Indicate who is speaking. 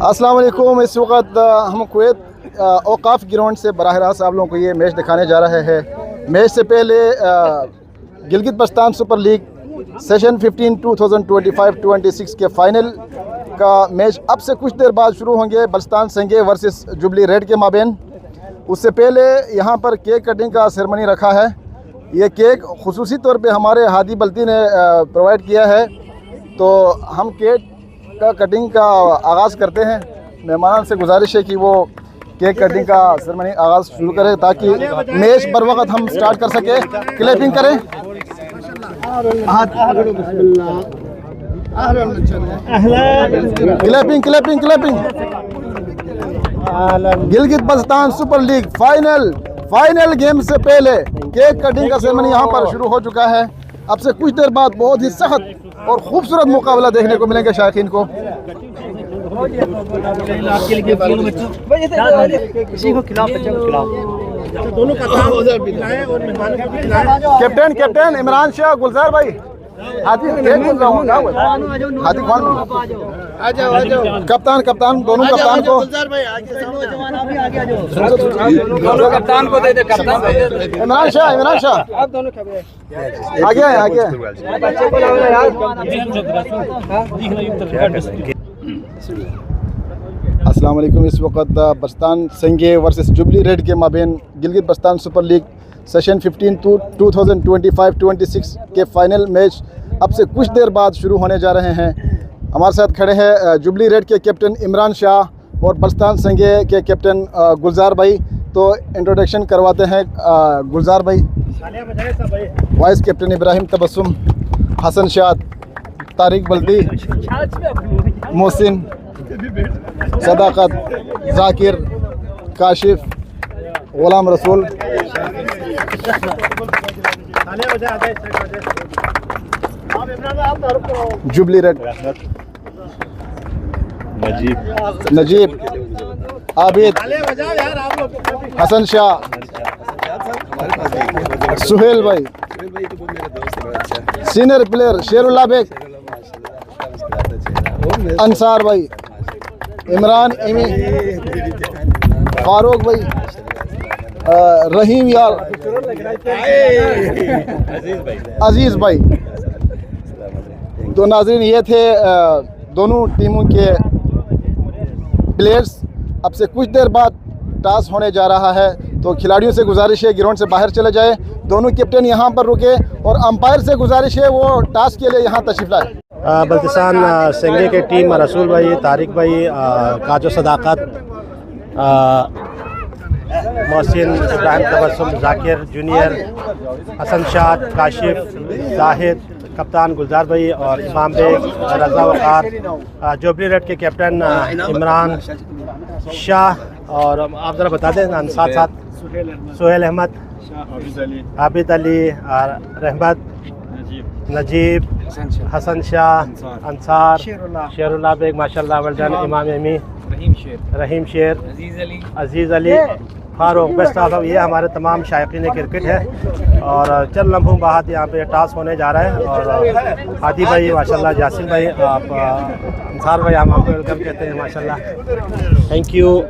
Speaker 1: अस्सलाम वालेकुम। इस वक्त हम कुवैत औकाफ ग्राउंड से बराह रास्त आप लोगों को ये मैच दिखाने जा रहे हैं। मैच से पहले Gilgit Baltistan super league session 15 2025-26 के फाइनल का मैच अब से कुछ देर बाद शुरू होंगे। बल्तिस्तान संगे वर्सेस जुबली रेड के माबेन। उससे पहले यहाँ पर केक कटिंग का सेरेमनी रखा है। ये केक खुसूसी तौर पे हमारे हादी बल्ती ने प्रोवाइड किया है। तो हम केक का कटिंग का आगाज़ करते हैं। मेहमान से गुजारिश है कि वो केक कटिंग का सेरेमनी आगाज़ शुरू करें ताकि मैच बर वक्त हम स्टार्ट कर सके। क्लैपिंग करें। Clapping clapping clapping. Gilgit Baltistan super league final game से पहले केक कटिंग का सेरेमनी यहाँ पर शुरू हो चुका है। अब से कुछ देर बाद बहुत ही सख्त और खूबसूरत मुकाबला देखने को मिलेंगे शायकीन को। कैप्टन इमरान शाह, गुलजार भाई, हाथी खान, कप्तान दोनों कप्तान को
Speaker 2: कप्तान को दे दे।
Speaker 1: इमरान शाह आप दोनों आगे आए। अस्सलाम वालेकुम। इस वक्त बल्तिस्तान संगे वर्सेस जुबली रेड के माबेन Gilgit Baltistan super league session 15 2025-26 के फाइनल मैच अब से कुछ देर बाद शुरू होने जा रहे हैं। हमारे साथ खड़े हैं जुबली रेड के कैप्टन इमरान शाह और बल्तिस्तान संगे के कैप्टन गुलजार भाई। तो इंट्रोडक्शन करवाते हैं गुलजार भाई। Vice captain Ibrahim Tabassum, Hasan Shah, Tariq बल्दी, मोहसिन, सदाकत, जाकिर, काशिफ, गुलाम रसूल। जुबली रेड नजीब, आबिद, हसन शाह, सुहेल भाई, सीनियर प्लेयर शेरुल्लाह बेग, अंसार भाई, इमरान इमी, फारूक भाई, रहीम यार, अजीज भाई। तो नाज़रीन, ये थे दोनों टीमों के प्लेयर्स। अब से कुछ देर बाद टॉस होने जा रहा है। तो खिलाड़ियों से गुजारिश है ग्राउंड से बाहर चले जाए। दोनों कैप्टन यहाँ पर रुके और अंपायर से गुजारिश है वो टॉस के लिए यहाँ तशरीफ लाए।
Speaker 3: बल्तिस्तान संगे के टीम रसूल भाई, तारिक भाई, काजो, सदाकत, मोहसिन, इब्राहिम तबस्सुम, जाकिर जूनियर, हसन शाह, काशिफ, जाहिद, कप्तान गुलजार भाई और इमाम बेग, रजा वकार, जुबली रेड के कैप्टन इमरान शाह। और आप ज़रा बता दें साथ साथ सुहेल अहमद, आबिद अली, रहमत, नजीब, हसन शाह, अंसार, शेरुल्लाह बेग, माशाल्लाह वेल डन, इमाम एमी, रहीम शेर, अजीज़ अली, फारूक, बेस्ट ऑफ। ये हमारे तमाम शायकीन क्रिकेट है। और चल लम्हों बाद यहाँ पे टॉस होने जा रहा है। और हादी भाई माशाल्लाह, जासिम भाई, आप अंसार भाई, हम आपको वेलकम कहते हैं माशाल्लाह। Thank you.